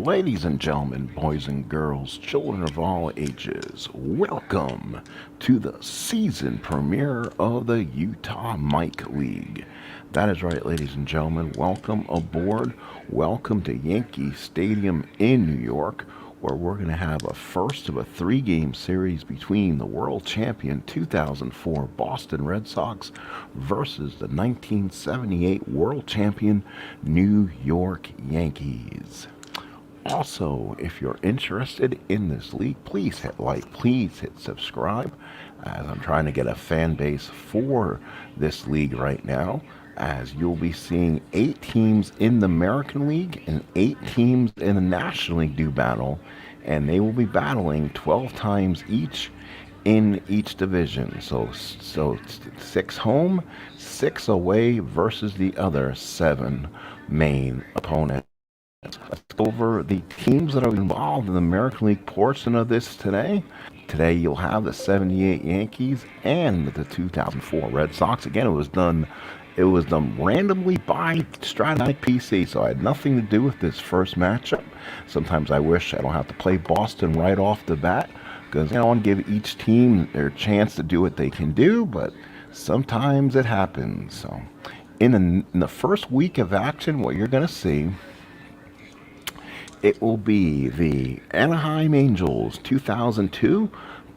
Ladies and gentlemen, boys and girls, children of all ages, welcome to the season premiere of the Utah Mike League. That is right, ladies and gentlemen, welcome aboard. Welcome to Yankee Stadium in New York, where we're going to have a first of a three-game series between the world champion 2004 Boston Red Sox versus the 1978 world champion New York Yankees. Also, if you're interested in this league, please hit like, please hit subscribe, as I'm trying to get a fan base for this league right now, as you'll be seeing 8 teams in the American League and 8 teams in the National League do battle, and they will be battling 12 times each in each division. So 6 home, 6 away versus the other 7 main opponents. Let's go over the teams that are involved in the American League portion of this today. Today you'll have the 78 Yankees and the 2004 Red Sox. Again, it was done randomly by Stratton PC, so I had nothing to do with this first matchup. Sometimes I wish I don't have to play Boston right off the bat, because I want to give each team their chance to do what they can do, but sometimes it happens. So in the first week of action, what you're going to see, it will be the Anaheim Angels 2002.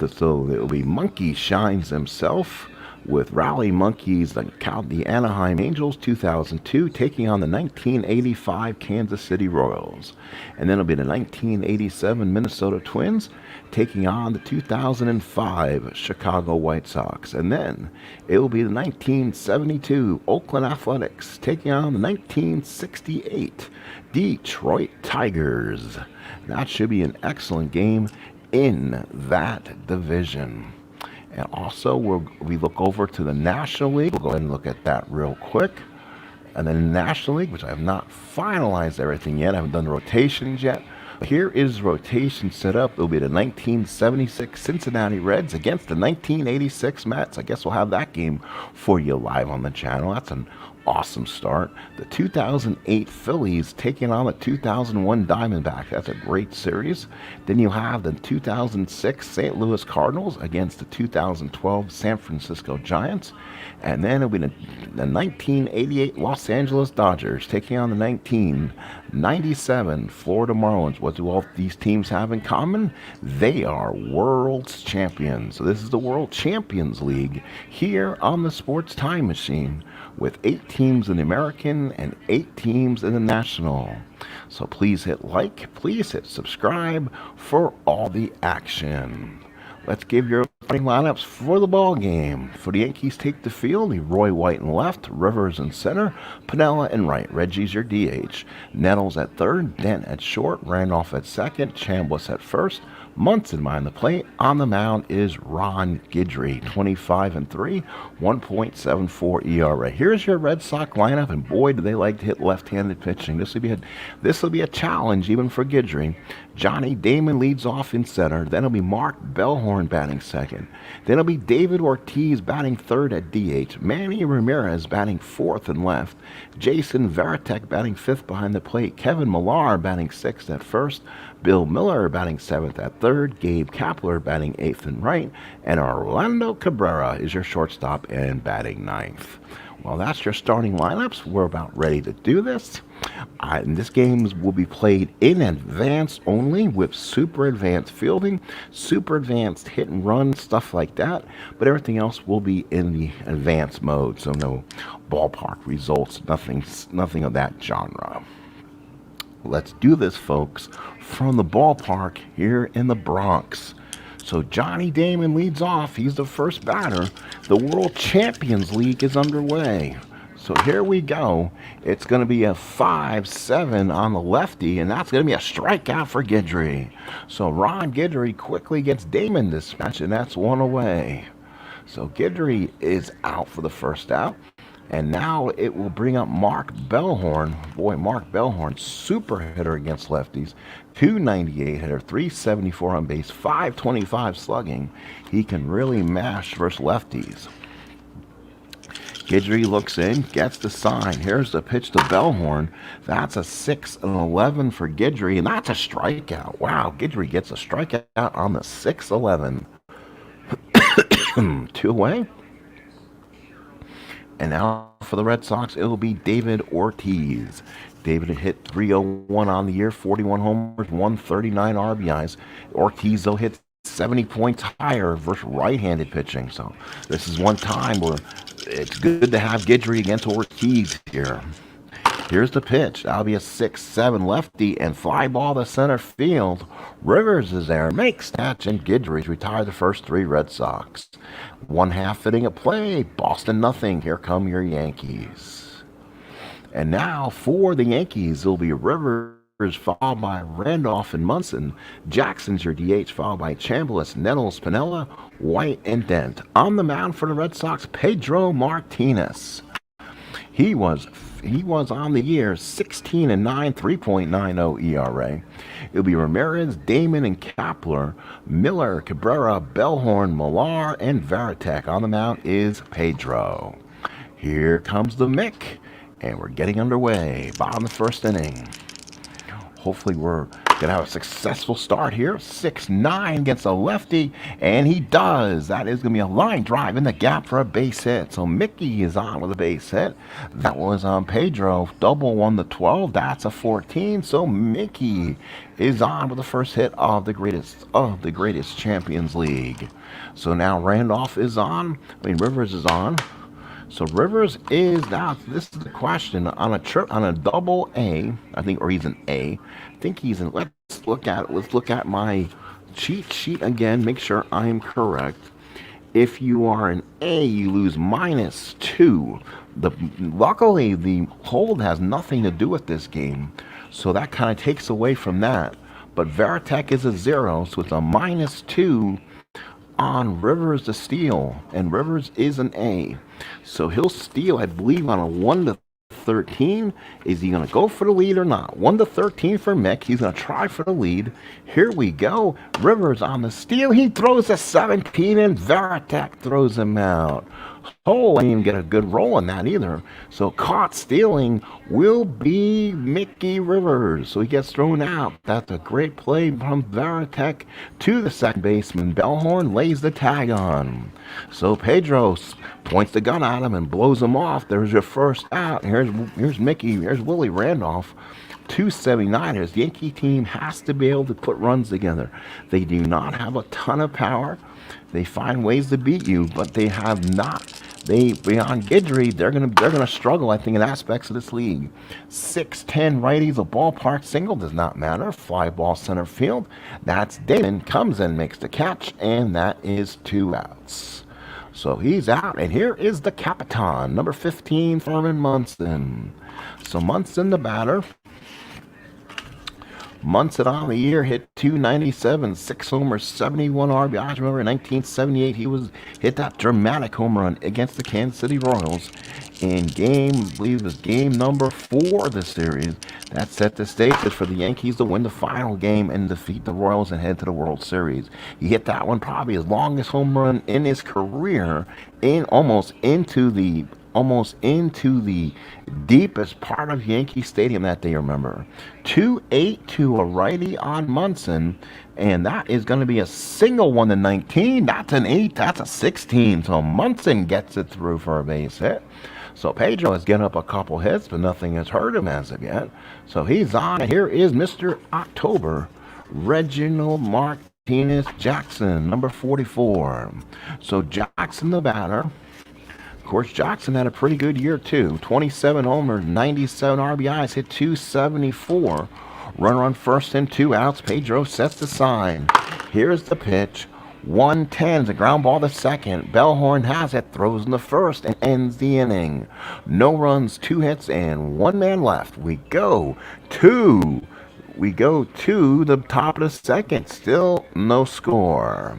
So it will be Monkey Shines himself with Rally Monkeys, the Anaheim Angels 2002, taking on the 1985 Kansas City Royals. And then it'll be the 1987 Minnesota Twins taking on the 2005 Chicago White Sox. And then it will be the 1972 Oakland Athletics taking on the 1968 Detroit Tigers. That should be an excellent game in that division. And also, we look over to the National League. We'll go ahead and look at that real quick. And then the National League, which I have not finalized everything yet. I haven't done the rotations yet. Here is rotation set up. It'll be the 1976 Cincinnati Reds against the 1986 Mets. I guess we'll have that game for you live on the channel. That's an awesome start. The 2008 Phillies taking on the 2001 Diamondbacks. That's a great series. Then you have the 2006 St. Louis Cardinals against the 2012 San Francisco Giants. And then it'll be the 1988 Los Angeles Dodgers taking on the 1997 Florida Marlins. What do all these teams have in common? They are world champions. So this is the World Champions League here on the Sports Time Machine, with 8 teams in the American and 8 teams in the National. So please hit like, please hit subscribe for all the action. Let's give your starting lineups for the ball game. For the Yankees, take the field. Roy White in left, Rivers in center, Piniella in right. Reggie's your DH. Nettles at third, Dent at short, Randolph at second, Chambliss at first, Munson behind the plate. On the mound is Ron Guidry, 25-3, 1.74 ERA. Here's your Red Sox lineup, and boy, do they like to hit left-handed pitching. This will be a challenge even for Guidry. Johnny Damon leads off in center. Then it'll be Mark Bellhorn batting second. Then it'll be David Ortiz batting third at DH. Manny Ramirez batting fourth and left. Jason Veratech batting fifth behind the plate. Kevin Millar batting sixth at first. Bill Millar batting 7th at third, Gabe Kapler batting 8th and right, and Orlando Cabrera is your shortstop and batting 9th. Well, that's your starting lineups. We're about ready to do this. And this game will be played in advance only, with super advanced fielding, super advanced hit and run, stuff like that. But everything else will be in the advanced mode, so no ballpark results, nothing of that genre. Let's do this, folks, from the ballpark here in the Bronx. So Johnny Damon leads off. He's the first batter. The World Champions League is underway. So here we go. It's going to be a 5-7 on the lefty, and that's going to be a strikeout for Guidry. So Ron Guidry quickly gets Damon this match, and that's 1 away. So Guidry is out for the first out. And now it will bring up Mark Bellhorn. Boy, Mark Bellhorn, super hitter against lefties. 298 hitter, 374 on base, 525 slugging. He can really mash versus lefties. Guidry looks in, gets the sign. Here's the pitch to Bellhorn. That's a 6-11 for Guidry, and that's a strikeout. Wow, Guidry gets a strikeout on the 6-11. 2 away. And now for the Red Sox, it'll be David Ortiz. David hit 301 on the year, 41 homers, 139 RBIs. Ortiz, though, hit 70 points higher versus right-handed pitching. So this is one time where it's good to have Guidry against Ortiz here. Here's the pitch. That'll be a 6-7 lefty and fly ball to center field. Rivers is there, makes catch, and Guidry retired the first 3 Red Sox. 1/2 inning of play. Boston nothing. Here come your Yankees. And now for the Yankees, it'll be Rivers followed by Randolph and Munson. Jackson's your DH, followed by Chambliss, Nettles, Pinella, White, and Dent. On the mound for the Red Sox, Pedro Martinez. He was on the year 16-9, 3.90 ERA. It'll be Ramirez, Damon, and Kapler. Millar, Cabrera, Bellhorn, Millar, and Veratech. On the mound is Pedro. Here comes the Mick, and we're getting underway. Bottom of the first inning. Hopefully we're going to have a successful start here. 6-9 against a lefty, and he does. That is going to be a line drive in the gap for a base hit. So Mickey is on with a base hit. That was on Pedro. Double won the 12. That's a 14. So Mickey is on with the first hit of the greatest Champions League. So now Randolph is on. Rivers is on. So Rivers is now. This is the question on a double A. I think, or he's an A. I think he's in. Let's look at my cheat sheet again. Make sure I'm correct. If you are an A, you lose -2. Luckily, the hold has nothing to do with this game, so that kind of takes away from that. But Veratech is a 0, so it's a -2. On Rivers to steal, and Rivers is an A. So he'll steal, I believe, on a 1-13. Is he going to go for the lead or not? 1-13 for Mick. He's going to try for the lead. Here we go. Rivers on the steal. He throws a 17, and Veratech throws him out. Oh, I didn't even get a good roll on that either. So caught stealing will be Mickey Rivers. So he gets thrown out. That's a great play from Veratech to the second baseman. Bellhorn lays the tag on. So Pedro points the gun at him and blows him off. There's your first out. Here's Mickey. Here's Willie Randolph. 279ers. The Yankee team has to be able to put runs together. They do not have a ton of power. They find ways to beat you, but they have not. Beyond Guidry, they're gonna struggle, I think, in aspects of this league. 6-10 righties, a ballpark single does not matter. Fly ball center field. That's Damon, comes in, makes the catch, and that is 2 outs. So he's out, and here is the Capitan, number 15, Thurman Munson. So Munson, the batter. Munson on the year hit 297, 6 homers, 71 RBIs. Remember, in 1978, he hit that dramatic home run against the Kansas City Royals in I believe it was game number 4 of the series. That set the stage for the Yankees to win the final game and defeat the Royals and head to the World Series. He hit that one, probably his longest home run in his career, almost into the deepest part of Yankee Stadium that day, remember. 2-8 to a righty on Munson, and that is going to be a single 1-19. That's an 8, that's a 16. So Munson gets it through for a base hit. So Pedro is getting up a couple hits, but nothing has hurt him as of yet. So he's on. Here is Mr. October, Reginald Martinez Jackson, number 44. So Jackson, the batter. Of course, Jackson had a pretty good year, too. 27 homers, 97 RBIs, hit 274. Runner on first and 2 outs. Pedro sets the sign. Here's the pitch. 110 is a ground ball to second. Bellhorn has it, throws in the first, and ends the inning. No runs, 2 hits, and 1 man left. We go to the top of the second. Still no score.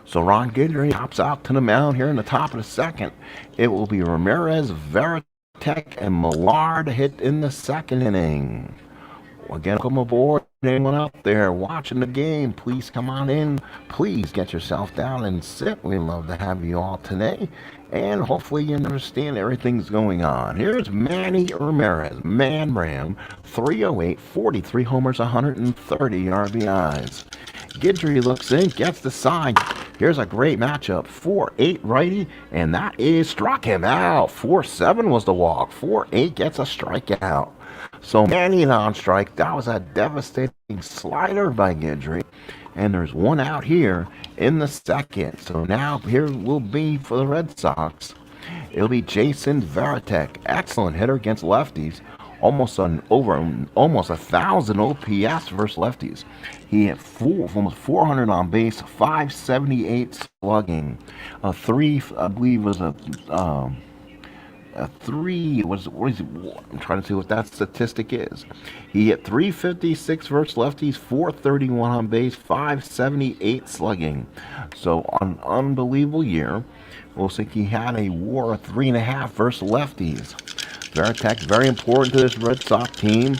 So Ron Guidry hops out to the mound here in the top of the second. It will be Ramirez, Veratech, and Millar to hit in the second inning. Again, welcome aboard. Anyone out there watching the game, please come on in. Please get yourself down and sit. We'd love to have you all today. And hopefully you understand everything's going on. Here's Manny Ramirez, Man Ram, 308, 43 homers, 130 RBIs. Guidry looks in, gets the side. Here's a great matchup. 4-8 righty, and that is struck him out. 4-7 was the walk. 4-8 gets a strikeout. So Manny on strike. That was a devastating slider by Guidry. And there's one out here in the second. So now here will be for the Red Sox. It'll be Jason Veratech. Excellent hitter against lefties. Almost 1,000 OPS versus lefties. He had almost 400 on base, 578 slugging, a 3, I believe was a 3 was what is it? I'm trying to see what that statistic is. He hit 356 versus lefties, 431 on base, 578 slugging. So an unbelievable year. We'll see he had a WAR of 3.5 versus lefties. Veratech, very important to this Red Sox team.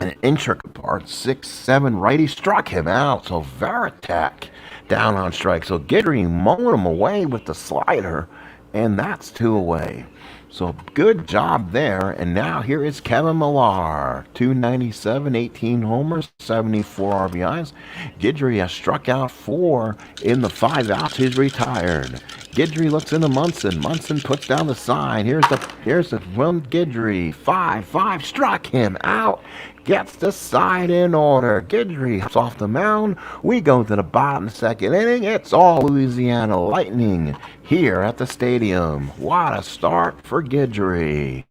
An intricate part, 6-7 righty struck him out. So Veratech down on strike. So Guidry mowing him away with the slider, and that's 2 away. So good job there. And now here is Kevin Millar, 297, 18 homers, 74 RBIs. Guidry has struck out 4 in the 5 outs. He's retired. Guidry looks into Munson. Munson puts down the sign. Here's the one Guidry. 5-5 struck him out. Gets the side in order. Guidry hops off the mound. We go to the bottom of the second inning. It's all Louisiana Lightning here at the stadium. What a start for Guidry.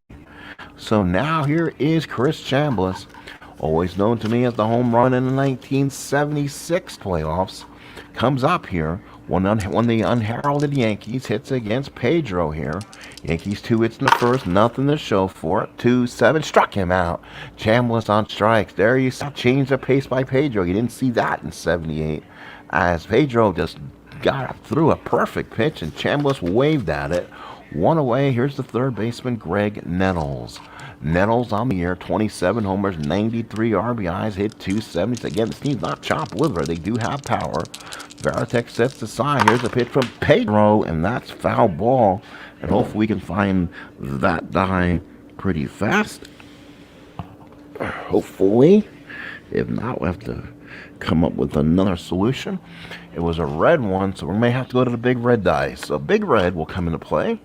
So now here is Chris Chambliss, always known to me as the home run in the 1976 playoffs. Comes up here. When the unheralded Yankees hits against Pedro here. Yankees 2 hits in the first, nothing to show for it. 2-7 struck him out. Chambliss on strikes. There you saw change of pace by Pedro. You didn't see that in 78. As Pedro just got through a perfect pitch and Chambliss waved at it. 1 away. Here's the third baseman, Greg Nettles. Nettles on the year, 27 homers, 93 RBIs, hit 270s. Again, this team's not chopped liver. They do have power. Veratech sets the side. Here's a pitch from Pedro, and that's foul ball. And hopefully we can find that die pretty fast. Hopefully. If not, we'll have to come up with another solution. It was a red one, so we may have to go to the big red die. So big red will come into play.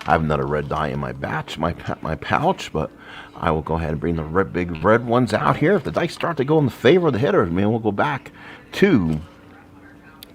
I have another red die in my pouch, but I will go ahead and bring the big red ones out here. If the dice start to go in the favor of the hitters, maybe we'll go back to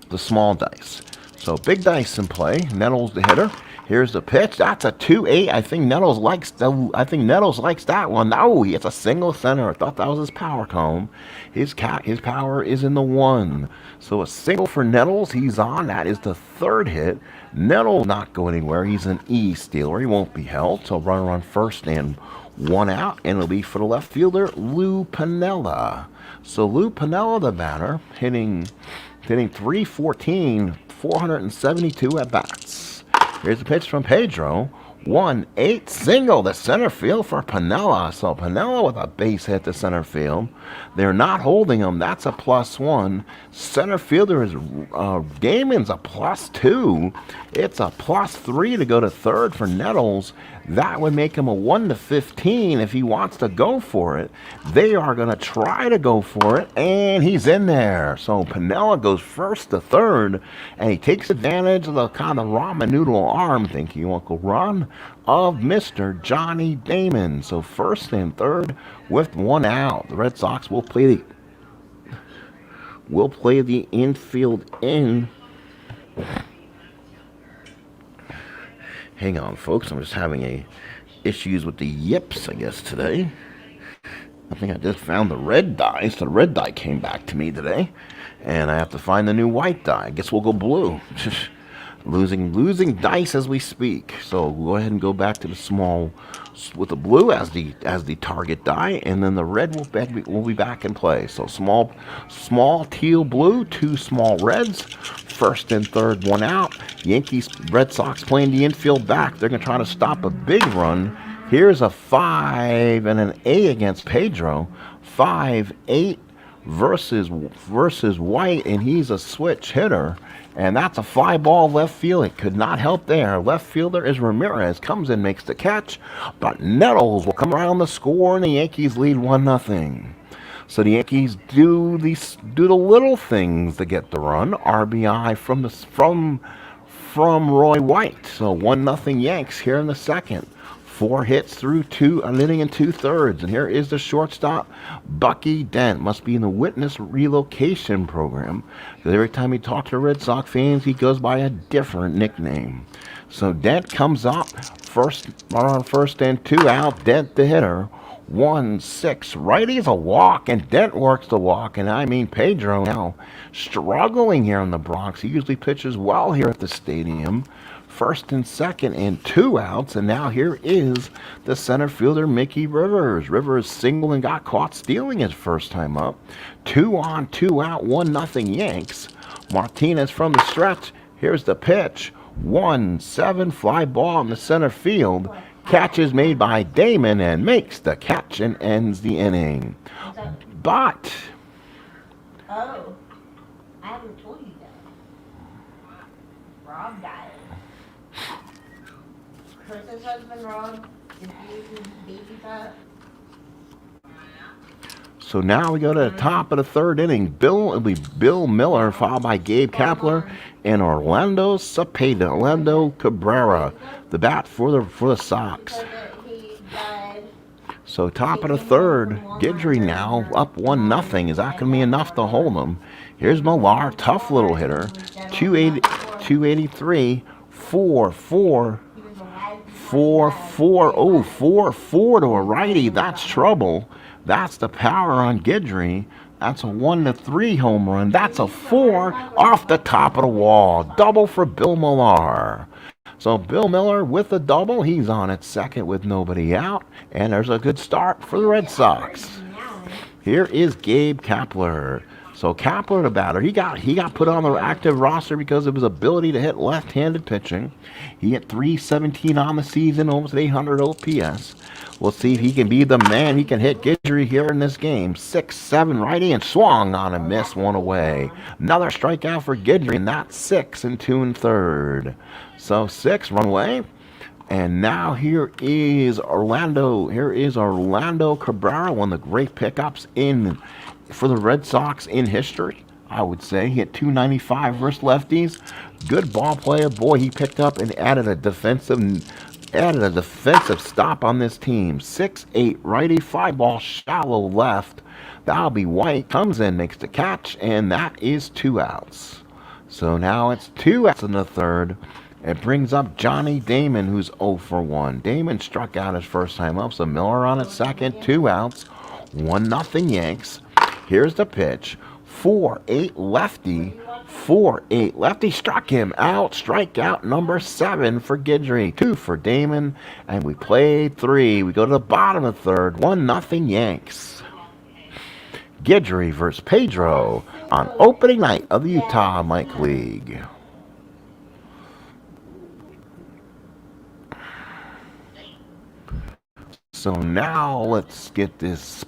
the small dice. So big dice in play. Nettles the hitter. Here's the pitch. That's a 2-8. I think Nettles likes that one. No, it's a single center. I thought that was his power cone. His power is in the 1. So a single for Nettles. He's on. That is the 3rd hit. Nettles not go anywhere. He's an E stealer. He won't be held. So runner on first and 1 out, and it'll be for the left fielder, Lou Piniella. So Lou Piniella, the batter, hitting 314, 472 at bats. Here's the pitch from Pedro. 1-8 single to center field for Piniella. So Piniella with a base hit to center field. They're not holding him. That's a +1. Center fielder is Damon's a +2. It's a +3 to go to third for Nettles. That would make him a 1-15 if he wants to go for it. They are going to try to go for it, and he's in there. So Piniella goes first to third, and he takes advantage of the kind of ramen noodle arm, thank you, Uncle Ron, of Mr. Johnny Damon. So first and third with 1 out. The Red Sox will play the infield in. Hang on, folks. I'm just having issues with the yips, I guess, today. I think I just found the red die. So the red die came back to me today. And I have to find the new white die. I guess we'll go blue. losing dice as we speak. So we'll go ahead and go back to the small with the blue as the target die, and then the red will be back in play. So small teal blue, 2 small reds, first and third, 1 out. Yankees, Red Sox playing the infield back. They're going to try to stop a big run Here's a 5 and an A against Pedro. 5-8 versus White, and he's a switch hitter. And that's a fly ball left field. It could not help there. Left fielder is Ramirez. Comes in, makes the catch. But Nettles will come around the score, and the Yankees lead 1-0. So the Yankees do the little things to get the run. RBI from Roy White. So 1-0 Yanks here in the second. 4 hits through an inning and 2/3. And here is the shortstop, Bucky Dent. Must be in the witness relocation program, because every time he talks to Red Sox fans, he goes by a different nickname. So Dent comes up, first and 2 out. Dent the hitter. 1-6. Righty's a walk, and Dent works the walk. And I mean, Pedro now struggling here in the Bronx. He usually pitches well here at the stadium. First and second and 2 outs, and now here is the center fielder, Mickey Rivers. Rivers singled and got caught stealing his first time up. 2 on, 2 out, 1-0 Yanks. Martinez from the stretch. Here's the pitch. 1-7 fly ball in the center field. Catch is made by Damon and makes the catch and ends the inning. But oh, I haven't told you that. Rob died. Chris's husband Rob is using baby fat. so now we go to the top of the third inning. It'll be Bill Millar, followed by Gabe Kapler and Orlando Cabrera, the bat for the Sox. So top of the third, Guidry now up 1-0. Is that going to be enough to hold him? Here's Millar, tough little hitter, 283, 4-4. 4-4. Oh, 4-4 to a righty. That's trouble. That's the power on Guidry. That's a 1-3 home run. That's a 4 off the top of the wall. Double for Bill Millar. So Bill Millar with a double. He's on at second with nobody out. And there's a good start for the Red Sox. Here is Gabe Kapler. So Kapler, the batter, he got put on the active roster because of his ability to hit left-handed pitching. He hit .317 on the season, almost 800 OPS. We'll see if he can be the man. He can hit Guidry here in this game. 6-7 righty and swung on and missed one away. Another strikeout for Guidry, and that's 6 and 2 1/3. So 6 run away. And now here is Orlando. Here is Orlando Cabrera, one of the great pickups for the Red Sox in history, I would say. He hit .295 versus lefties. Good ball player. Boy, he picked up and added a defensive stop on this team. 6-8 righty, fly ball shallow left. That'll be White. Comes in, makes the catch, and that is 2 outs. So now it's 2 outs in the third. It brings up Johnny Damon, who's 0 for 1. Damon struck out his first time up, so Millar on at second, 2 outs, 1-0 Yanks. Here's the pitch. 4-8 lefty. 4-8 lefty struck him out. Strikeout number 7 for Guidry. 2 for Damon. And we played 3. We go to the bottom of the third. 1-0 Yanks. Guidry versus Pedro on opening night of the Utah Mike League. So now let's get this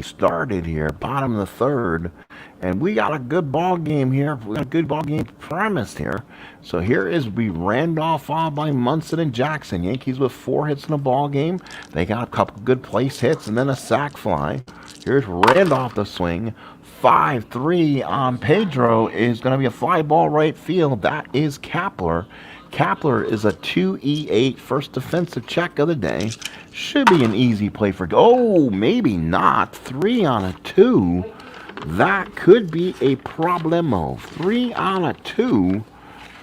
started here. Bottom of the third. And we got a good ball game here. We got a good ball game premise here. So here is Randolph followed by Munson and Jackson. Yankees with 4 hits in the ball game. They got a couple good place hits and then a sac fly. Here's Randolph the swing. 5-3 on Pedro is going to be a fly ball right field. That is Kapler. Kapler is a 2-E-8 first defensive check of the day. Should be an easy play for... Oh, maybe not. 3 on a 2. That could be a problemo. 3 on a 2.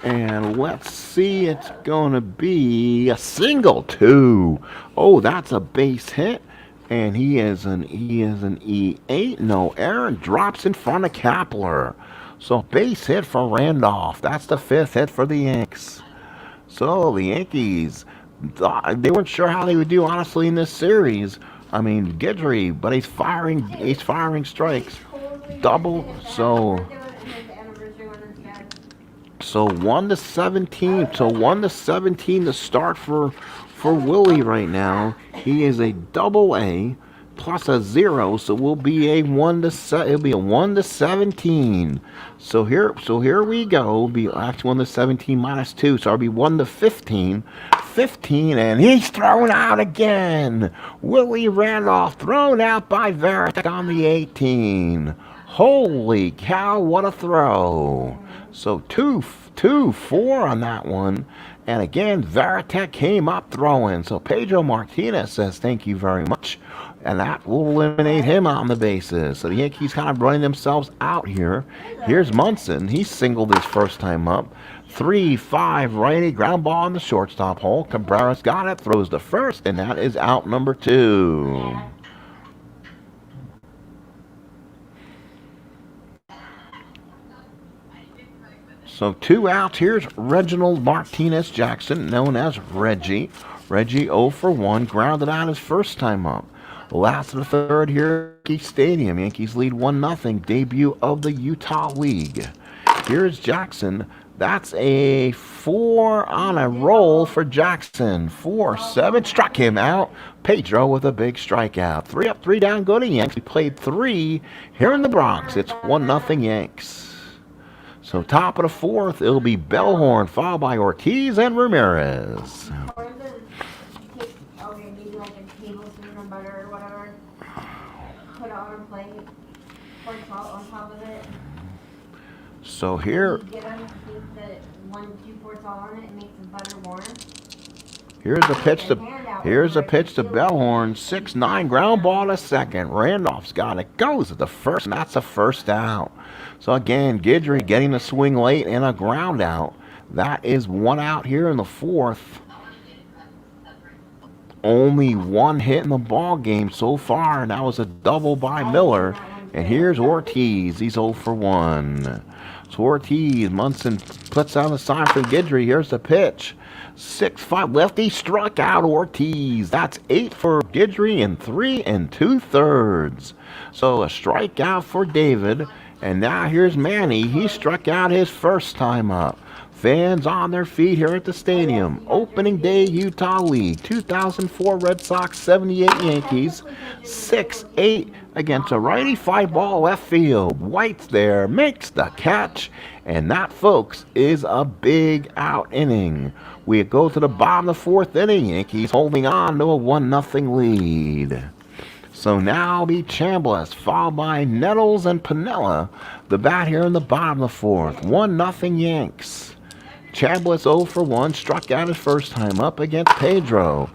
And let's see, it's going to be a single 2. Oh, that's a base hit. And he is an E8. No error. Drops in front of Kapler. So base hit for Randolph. That's the 5th hit for the Yanks. So the Yankees, they weren't sure how they would do, honestly, in this series. I mean, Guidry, but he's firing strikes. Double, so 1-17. So 1-17 to start for for Willie right now. He is a double A plus a 0, so we'll be a 1 to it'll be a 1 to 17. So here we go. Be actually 1 to 17 minus 2, so it'll be 1 to 15. 15, and he's thrown out again. Willie Randolph thrown out by Veratech on the 18. Holy cow, what a throw. So 2-4 on that one. And again, Veratech came up throwing. So Pedro Martinez says thank you very much. And that will eliminate him on the bases. So the Yankees kind of running themselves out here. Here's Munson. He singled his first time up. 3-5 righty, ground ball in the shortstop hole. Cabrera's got it, throws the first, and that is out number 2. So 2 outs. Here's Reginald Martinez Jackson, known as Reggie. Reggie 0 for 1, grounded out his first time up. Last of the third here at Yankee Stadium. Yankees lead 1-0, debut of the Utah League. Here's Jackson. That's a 4 on a roll for Jackson. 4-7, struck him out. Pedro with a big strikeout. 3 up, 3 down, go to Yanks. We played 3 here in the Bronx. It's 1-0 Yanks. So top of the 4th, it'll be Bellhorn, followed by Ortiz and Ramirez. Maybe like a tablespoon of butter or whatever. Put it on a plate. Pour salt on top of it. So here, You get them, think that once you pour salt on it, it makes the butter warm. here's a pitch to Bellhorn. 6-9 ground ball to second. Randolph's got it. Goes at the first, and that's a first out. So again, Guidry getting a swing late and a ground out. That is 1 out here in the 4th. Only 1 hit in the ball game so far, and that was a double by Millar. And here's Ortiz. He's 0 for 1. So Ortiz, Munson puts on the sign for Guidry. Here's the pitch. 6-5 lefty struck out Ortiz. That's 8 for Guidry and 3 2/3. So a strikeout for David. And now here's Manny. He struck out his first time up. Fans on their feet here at the stadium. Opening day Utah League. 2004 Red Sox, 78 Yankees. 6-8 against a righty fly ball left field. White's there, makes the catch. And that, folks, is a big out inning. We go to the bottom of the 4th inning. Yankees holding on to a 1-0 lead. So now it'll be Chambliss, followed by Nettles and Piniella. The bat here in the bottom of the 4th. 1-0 Yanks. Chambliss 0 for 1, struck out his first time up against Pedro.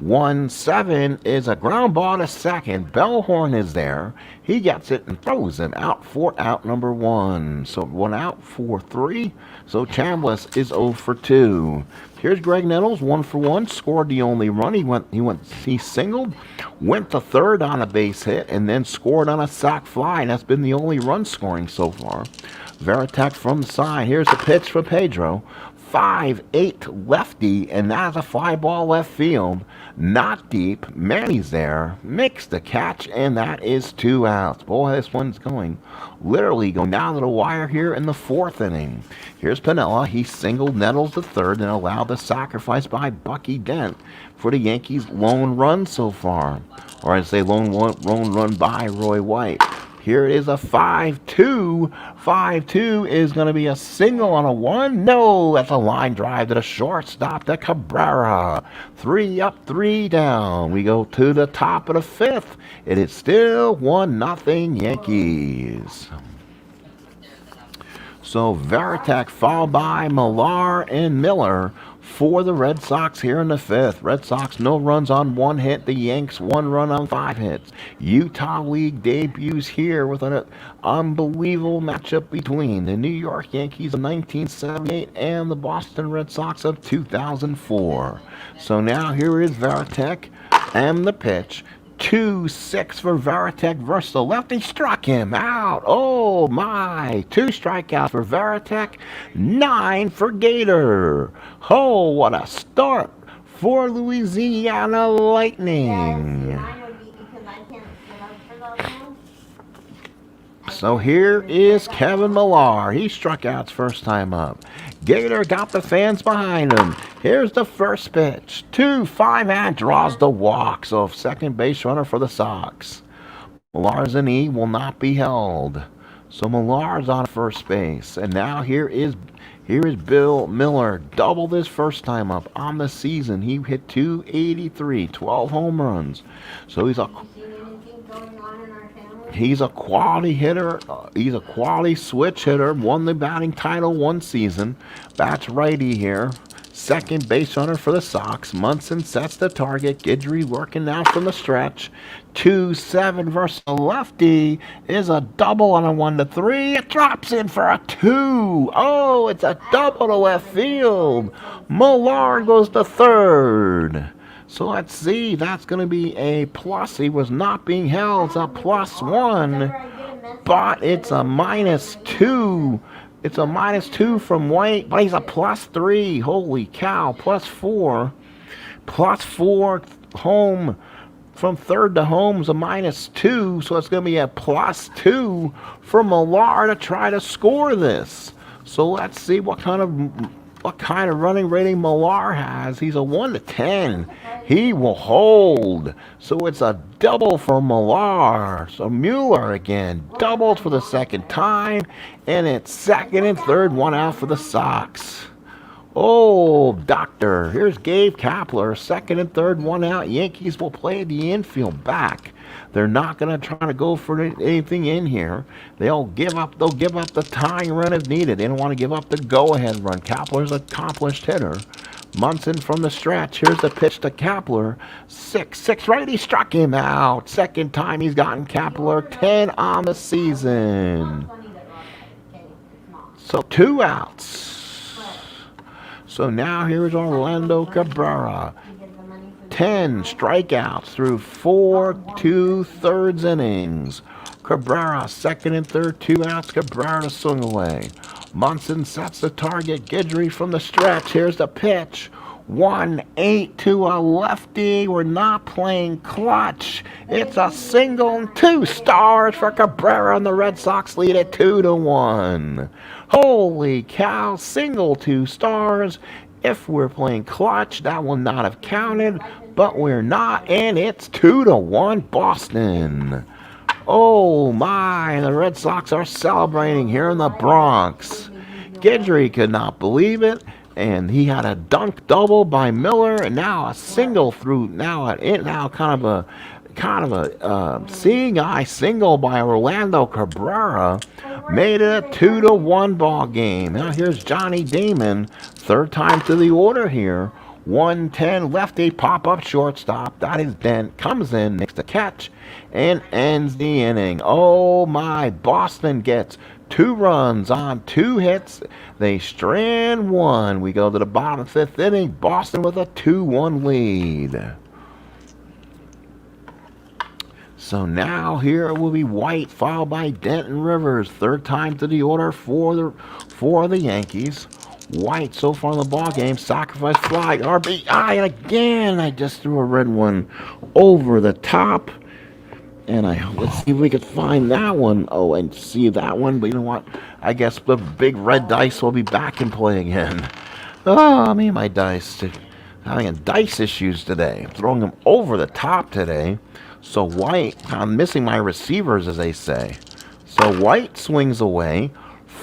1-7 is a ground ball to second. Bellhorn is there. He gets it and throws him out for out number 1. So 1 out for 3. So Chambliss is 0 for 2. Here's Greg Nettles, 1 for 1, scored the only run. He singled, went to third on a base hit, and then scored on a sac fly. And that's been the only run scoring so far. Veratech from the side. Here's the pitch for Pedro. 5-8 lefty, and that's a fly ball left field. Not deep. Manny's there, makes the catch, and that is 2 outs. Boy, this one's literally going down to the wire here in the 4th inning. Here's Piniella. He singled Nettles to third and allowed the sacrifice by Bucky Dent for the Yankees' lone run so far. Or I'd say lone run by Roy White. Here it is a 5-2. 5-2 is going to be a single on a 1. No, that's a line drive to the shortstop to Cabrera. 3 up, 3 down. We go to the top of the 5th. It is still 1-0 Yankees. So Veratech followed by Millar and Millar for the Red Sox here in the 5th. Red Sox no runs on 1 hit. The Yanks 1 run on 5 hits. Utah League debuts here with an unbelievable matchup between the New York Yankees of 1978 and the Boston Red Sox of 2004. So now here is Veratech and the pitch. 2-6 for Veratech versus the lefty. Struck him out. Oh my. 2 strikeouts for Veratech. 9 for Gator. Oh, what a start for Louisiana Lightning. Yes, mine would be because I can't sit up for that long. So here is Kevin Millar. He struck out his first time up. Gator got the fans behind him. Here's the first pitch. 2-5 and draws the walk. So second base runner for the Sox. Millar's an E will not be held. So Millar's on first base. And now here is Bill Millar. Doubled his first time up on the season. He hit 283, 12 home runs. So he's a quality hitter. He's a quality switch hitter. Won the batting title one season. Bats righty here. Second base runner for the Sox. Munson sets the target. Guidry working now from the stretch. 2-7 versus a lefty is a double on a 1-3. It drops in for a 2. Oh, it's a double to left field. Millar goes to third. So let's see. That's going to be a plus. He was not being held. It's a +1. But it's a -2. It's a -2 from White, but he's a +3. Holy cow, +4. +4 home. From third to home is a -2, so it's going to be a +2 for Millar to try to score this. So let's see what kind of running rating Millar has. He's a 1-10. He will hold. So it's a double for Millar. So Millar again doubled for the second time, and it's second and third, one out for the Sox. Oh, doctor. Here's Gabe Kapler. Second and third, one out. Yankees will play the infield back. They're not going to try to go for anything in here. They'll give up the tying run if needed. They don't want to give up the go-ahead run. Kapler's an accomplished hitter. Munson from the stretch. Here's the pitch to Kapler. 6 right. He struck him out. Second time he's gotten Kapler. 10 on the season. So 2 outs. So now here's Orlando Cabrera. 10 strikeouts through 4 2/3 innings. Cabrera, second and third, 2 outs. Cabrera to swing away. Munson sets the target. Guidry from the stretch. Here's the pitch. 1-8 to a lefty. We're not playing clutch. It's a single and 2 stars for Cabrera, and the Red Sox lead at 2-1. Holy cow, single 2 stars. If we're playing clutch, that will not have counted, but we're not, and it's 2-1 Boston. Oh my, the Red Sox are celebrating here in the Bronx. Guidry could not believe it, and he had a dunk double by Millar, and now a single through, kind of a seeing eye single by Orlando Cabrera made it a 2-1 ball game. Now here's Johnny Damon, third time to the order here. 1-10 lefty pop-up shortstop. That is Dent. Comes in, makes the catch, and ends the inning. Oh my, Boston gets 2 runs on 2 hits. They strand 1. We go to the bottom 5th inning. Boston with a 2-1 lead. So now here it will be White, followed by Denton Rivers. Third time to the order for the Yankees. White so far in the ball game. Sacrifice fly. RBI again. I just threw a red one over the top. And let's see if we could find that one. Oh, and see that one. But you know what? I guess the big red dice will be back in play again. Oh, me and my dice. Having dice issues today. I'm throwing them over the top today. So White, I'm missing my receivers, as they say. So White swings away.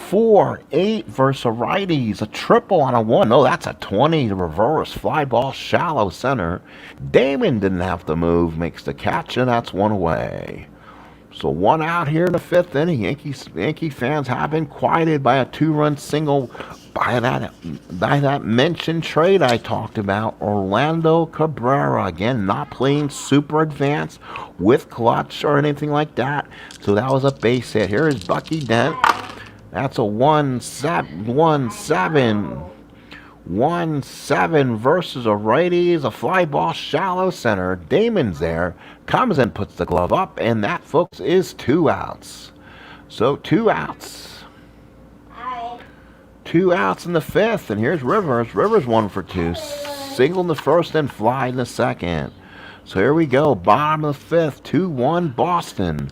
4-8 versus righties. A triple on a 1. No, that's a 20 reverse fly ball, shallow center. Damon didn't have to move. Makes the catch, and that's 1 away. So 1 out here in the 5th inning. Yankee fans have been quieted by a 2-run single by that mentioned trade I talked about. Orlando Cabrera, again, not playing super advanced with clutch or anything like that. So that was a base hit. Here is Bucky Dent. That's a 1-7 versus a righty. Is a fly ball, shallow center. Damon's there. Comes and puts the glove up, and that, folks, is 2 outs. So 2 outs. 2 outs in the 5th, and here's Rivers. Rivers 1 for 2. Single in the first and fly in the second. So here we go. Bottom of the 5th. 2-1 Boston.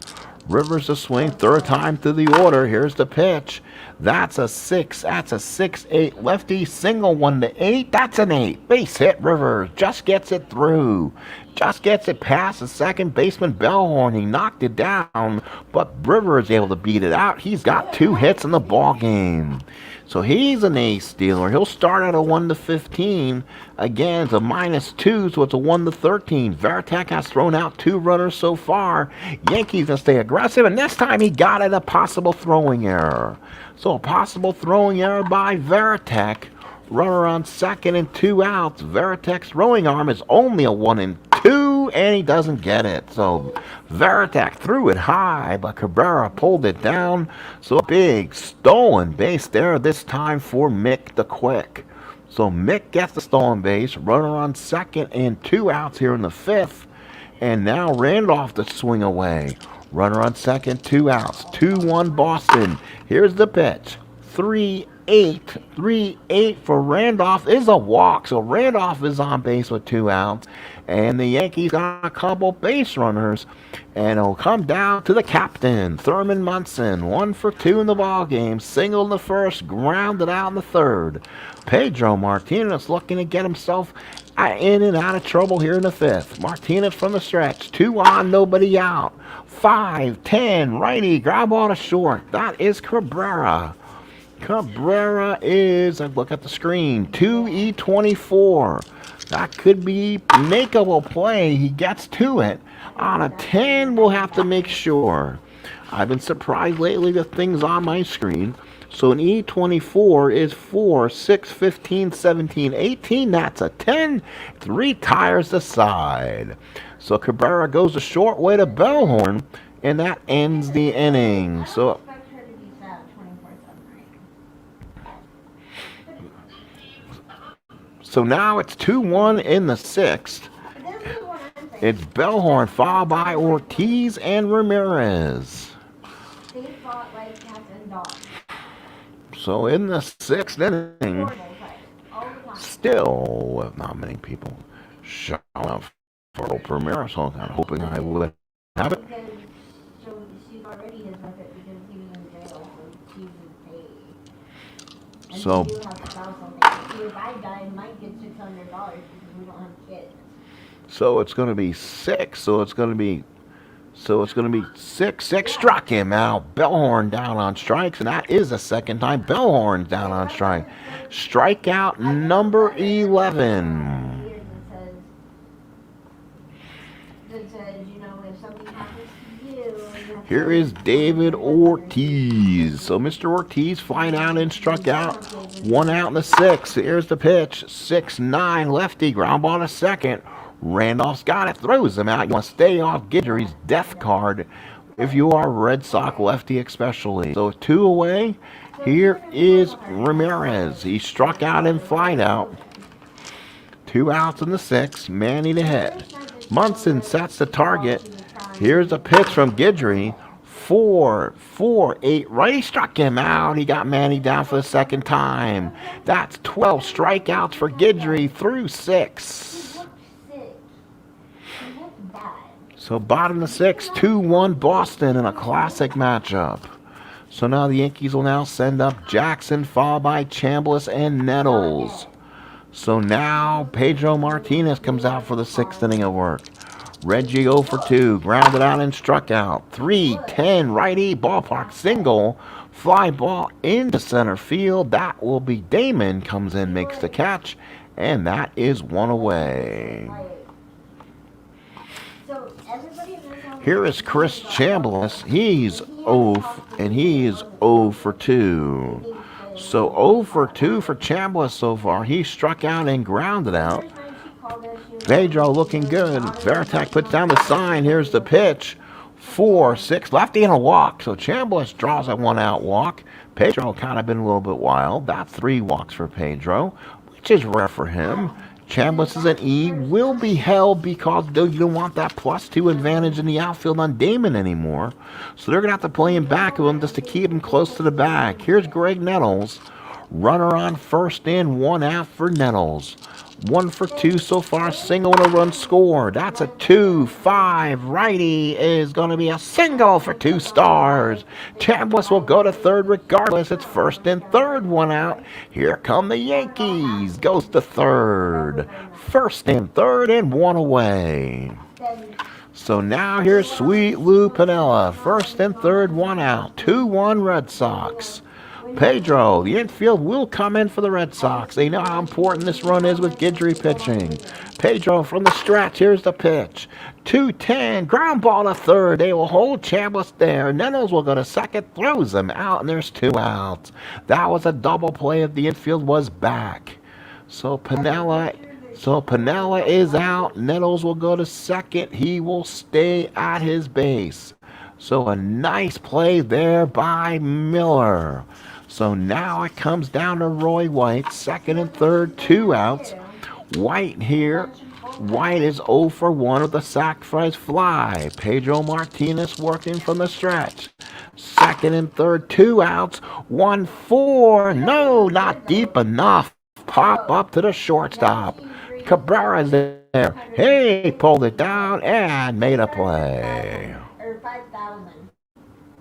Rivers to swing, third time through the order. Here's the pitch. That's a 6. That's a 6-8 lefty. Single 1-8. That's an 8. Base hit. Rivers just gets it through. Just gets it past the second baseman Bellhorn. He knocked it down, but Rivers is able to beat it out. He's got 2 hits in the ball game. So he's an ace stealer. He'll start at a 1-15. Again, it's a -2, so it's a 1-13. Veratech has thrown out 2 runners so far. Yankees gonna stay aggressive, and this time he got it, a possible throwing error. So a possible throwing error by Veratech. Runner on second and 2 outs. Veratech's throwing arm is only a 1-2, and he doesn't get it. So Veratech threw it high, but Cabrera pulled it down. So a big stolen base there, this time for Mick the Quick. So Mick gets the stolen base. Runner on second and 2 outs here in the 5th. And now Randolph to swing away. Runner on second, 2 outs. 2-1 Boston. Here's the pitch. 3-8 for Randolph is a walk. So Randolph is on base with 2 outs. And the Yankees got a couple base runners. And it'll come down to the captain, Thurman Munson. 1 for 2 in the ball game. Single in the first, grounded out in the third. Pedro Martinez looking to get himself in and out of trouble here in the 5th. Martinez from the stretch. 2 on, nobody out. 5-10, righty, ground ball to short. That is Cabrera. Cabrera is, look at the screen, 2E24. That could be makeable play. He gets to it. On a 10, we'll have to make sure. I've been surprised lately with things on my screen. So an E24 is 4, 6, 15, 17, 18. That's a 10. 3 tires aside. So Cabrera goes a short way to Bellhorn, and that ends the inning. So now it's 2-1 in the 6th. It's Bellhorn followed by Ortiz and Ramirez. So in the 6th inning, still with not many people showing up for Ramirez. So I'm kind of hoping I would have it. So it's going to be 6. So it's going to be 6. 6 struck him out. Bellhorn down on strikes, and that is the second time Bellhorn's down on strike. Strikeout number 11. Here is David Ortiz. So Mr. Ortiz flying out and struck out. 1 out in the 6th. Here's the pitch. 6-9 lefty. Ground ball to second. Randolph's got it. Throws him out. You want to stay off Guidry's death card if you are a Red Sox lefty especially. So 2 away. Here is Ramirez. He struck out and flied out. 2 outs in the 6th. Manny to hit. Munson sets the target. Here's a pitch from Guidry. 4-8 right. He struck him out. He got Manny down for the second time. That's 12 strikeouts for Guidry through 6. So bottom of the 6th, 2-1 Boston in a classic matchup. So now the Yankees will now send up Jackson, followed by Chambliss and Nettles. So now Pedro Martinez comes out for the 6th inning of work. Reggie 0 for 2, grounded out and struck out. 3-10 righty, ballpark single, fly ball into center field. That will be Damon, comes in, makes the catch, and that is 1 away. Here is Chris Chambliss. He's 0 and he's 0 for 2. So 0 for 2 for Chambliss so far. He struck out and grounded out. Pedro looking good. Veratech puts down the sign. Here's the pitch. 4-6 lefty and a walk. So Chambliss draws a 1-out walk. Pedro kind of been a little bit wild. That's 3 walks for Pedro, which is rare for him. Chambliss is an E, will be held because you don't want that +2 advantage in the outfield on Damon anymore. So they're going to have to play him back of him just to keep him close to the bag. Here's Greg Nettles. Runner on first and 1 out for Nettles. 1 for 2 so far, single and a run scored. That's a 2-5. Righty is going to be a single for 2 stars. Chambliss will go to third regardless. It's first and third, 1 out. Here come the Yankees. Goes to third. First and third and 1 away. So now here's Sweet Lou Piniella. First and third, 1 out. 2-1 Red Sox. Pedro, the infield will come in for the Red Sox. They know how important this run is with Guidry pitching. Pedro from the stretch. Here's the pitch. 2-10. Ground ball to third. They will hold Chambliss there. Nettles will go to second. Throws him out, and there's 2 outs. That was a double play if the infield was back. So Piniella is out. Nettles will go to second. He will stay at his base. So a nice play there by Millar. So now it comes down to Roy White. Second and third, 2 outs. White here. White is 0 for 1 with a sacrifice fly. Pedro Martinez working from the stretch. Second and third, 2 outs. 1-4. No, not deep enough. Pop up to the shortstop. Cabrera's there. He pulled it down and made a play. Or 5,000.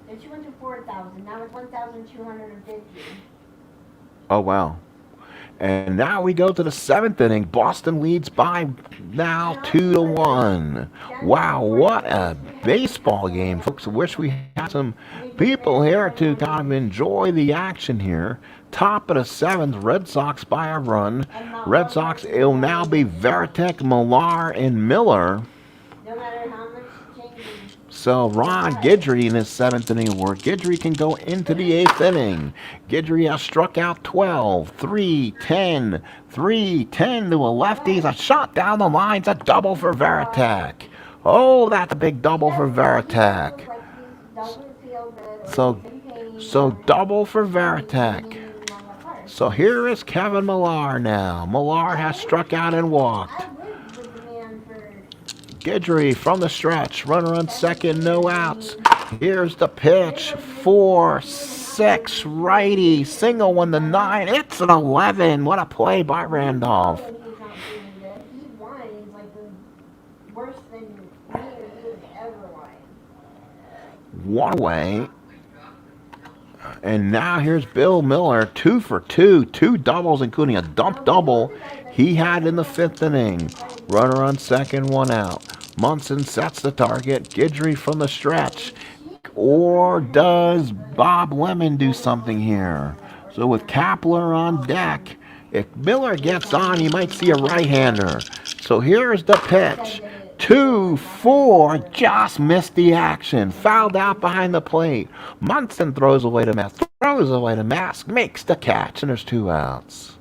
Then she went to 4,000. Now it's 1,250. Oh, wow. And now we go to the 7th inning. Boston leads by now 2-1. Wow, what a baseball game, folks. I wish we had some people here to kind of enjoy the action here. Top of the 7th, Red Sox by a run. Red Sox, it'll now be Veratech, Millar, and Millar. No matter how much changes. So Ron Guidry in his 7th inning of work. Guidry can go into the 8th inning. Guidry has struck out 12. 3-10. 3-10 to a lefty. A shot down the line. It's a double for Veratech. Oh, that's a big double for Veratech. So double for Veratech. So here is Kevin Millar now. Millar has struck out and walked. Guidry from the stretch. Runner on second, no outs. Here's the pitch. 4-6. Righty. Single 1 to 9. It's an 11. What a play by Randolph. One away. And now here's Bill Millar, 2 for 2, 2 doubles, including a dump double he had in the 5th inning. Runner on second, 1 out. Munson sets the target. Guidry from the stretch. Or does Bob Lemon do something here? So with Kapler on deck, if Millar gets on, you might see a right-hander. So here's the pitch. 2-4, just missed the action. Fouled out behind the plate. Munson throws away the mask, makes the catch, and there's 2 outs.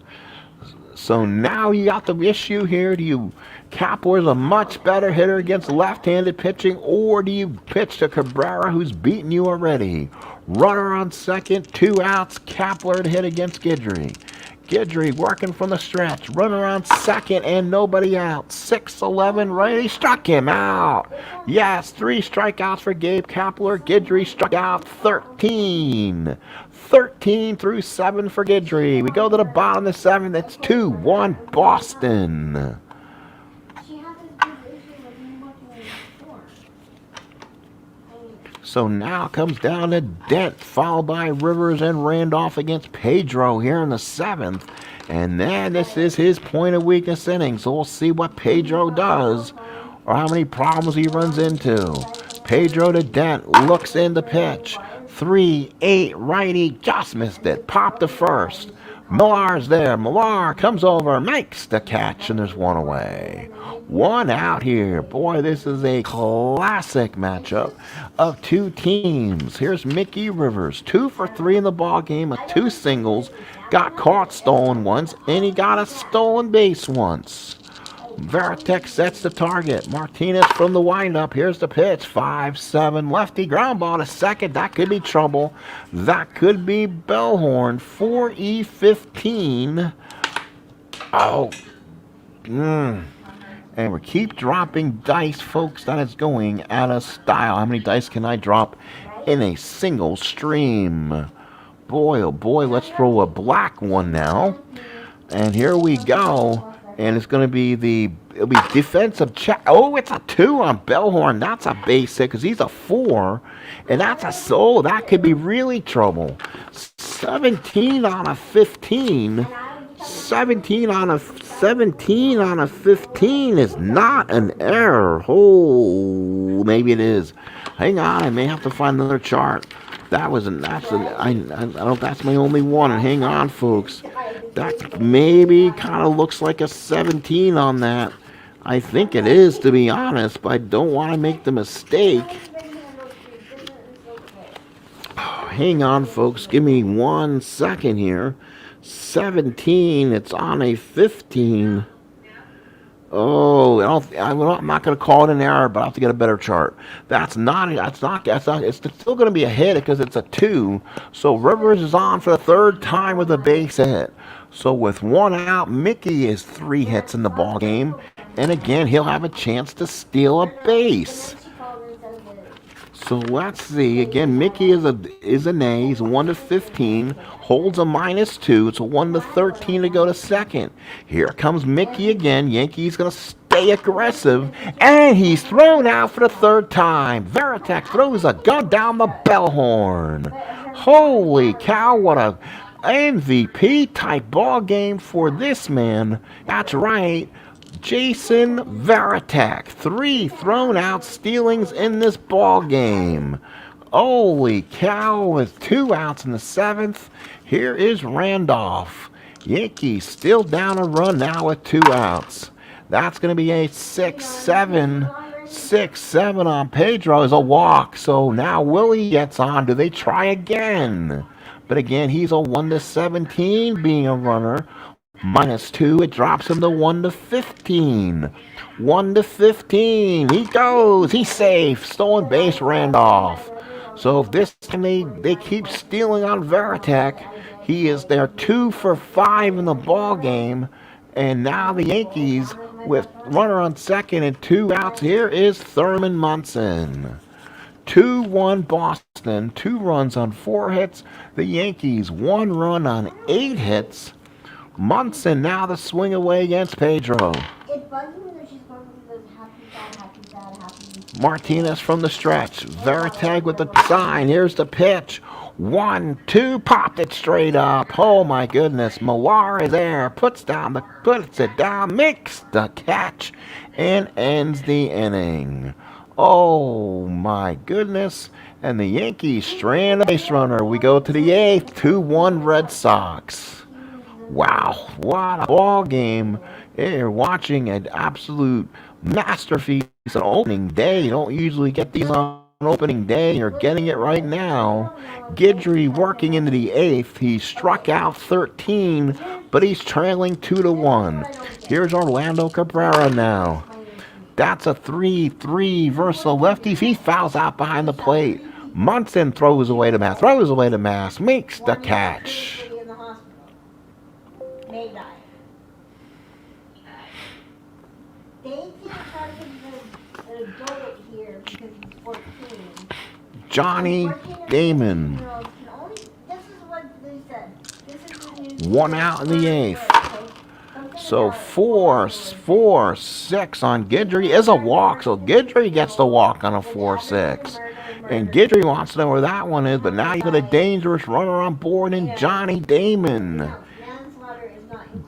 So now you got the issue here. Do you Kapler's a much better hitter against left-handed pitching, or do you pitch to Cabrera, who's beaten you already? Runner on second, 2 outs. Kapler to hit against Guidry. Guidry working from the stretch. Runner on second and nobody out. 6-11 righty. Struck him out. Yes, 3 strikeouts for Gabe Kapler. Guidry struck out 13. 13 through 7 for Guidry. We go to the bottom of the 7th. It's 2-1 Boston. So now comes down to Dent, followed by Rivers and Randolph against Pedro here in the 7th. And then this is his point of weakness inning. So we'll see what Pedro does or how many problems he runs into. Pedro to Dent, looks in the pitch. 3-8 righty, just missed it. Popped to first. Millar's there. Millar comes over, makes the catch, and there's 1 away. 1 out here. Boy, this is a classic matchup of 2 teams. Here's Mickey Rivers, 2 for 3 in the ball game with 2 singles. Got caught stolen once, and he got a stolen base once. Veratech sets the target. Martinez from the windup. Here's the pitch. 5-7 lefty. Ground ball to second. That could be trouble. That could be Bellhorn. 4E15. Oh. And we keep dropping dice, folks. That is going out of style. How many dice can I drop in a single stream? Boy, oh boy. Let's throw a black one now. And here we go. And it's going to be it'll be defensive check. Oh, it's a 2 on Bellhorn. That's a base hit because he's a 4. And that's a soul. That could be really trouble. 17 on a 15. 17 on a 15 is not an error. Oh, maybe it is. Hang on, I may have to find another chart. I don't know if that's my only one. And hang on, folks. That maybe kind of looks like a 17 on that. I think it is, to be honest, but I don't want to make the mistake. Hang on, folks. Give me 1 second here. 17. It's on a 15. Oh, I'm not going to call it an error, but I'll have to get a better chart. It's still going to be a hit because it's a 2. So Rivers is on for the 3rd time with a base hit. So with 1 out, Mickey is 3 hits in the ball game, and again he'll have a chance to steal a base. So let's see. Again, Mickey is an A. He's 1 to 15. Holds a -2. It's a 1 to 13 to go to second. Here comes Mickey again. Yankees gonna stay aggressive, and he's thrown out for the 3rd time. Veratech throws a gun down the bell horn. Holy cow! What a MVP type ball game for this man. That's right. Jason Veratech, 3 thrown out stealings in this ball game. Holy cow, with 2 outs in the 7th. Here is Randolph. Yankees still down a run now with 2 outs. That's going to be a 6-7. 6-7 on Pedro is a walk. So now Willie gets on. Do they try again? But again, he's a 1 to 17 being a runner. -2, it drops him to 1 to 15. 1 to 15. He goes. He's safe. Stolen base, Randolph. So if this time they keep stealing on Veratech, he is there 2 for 5 in the ball game. And now the Yankees with runner on second and 2 outs. Here is Thurman Munson. 2-1 Boston. 2 runs on 4 hits. The Yankees 1 run on 8 hits. Munson now the swing away against Pedro. It bugs me that she's going to go happy. Martinez from the stretch. Veratech with the sign. Here's the pitch. 1-2, popped it straight up. Oh my goodness. Millar is there. Puts it down, makes the catch, and ends the inning. Oh my goodness. And the Yankees strand a base runner. We go to the 8th. 2-1 Red Sox. Wow, what a ball game. You're watching an absolute masterpiece on opening day. You don't usually get these on opening day. You're getting it right now. Guidry working into the 8th. He struck out 13, but he's trailing 2-1. Here's Orlando Cabrera now. That's a 3-3 versus the lefties. He fouls out behind the plate. Munson throws away to Mass, makes the catch. May die. They can't target an adult here because he's 14. Johnny Damon. This is what they said. This is the news. 1 out in the 8th. So 4-6 on Guidry is a walk. So Guidry gets the walk on a 4-6. And Guidry wants to know where that one is, but now you got a dangerous runner on board in Johnny Damon.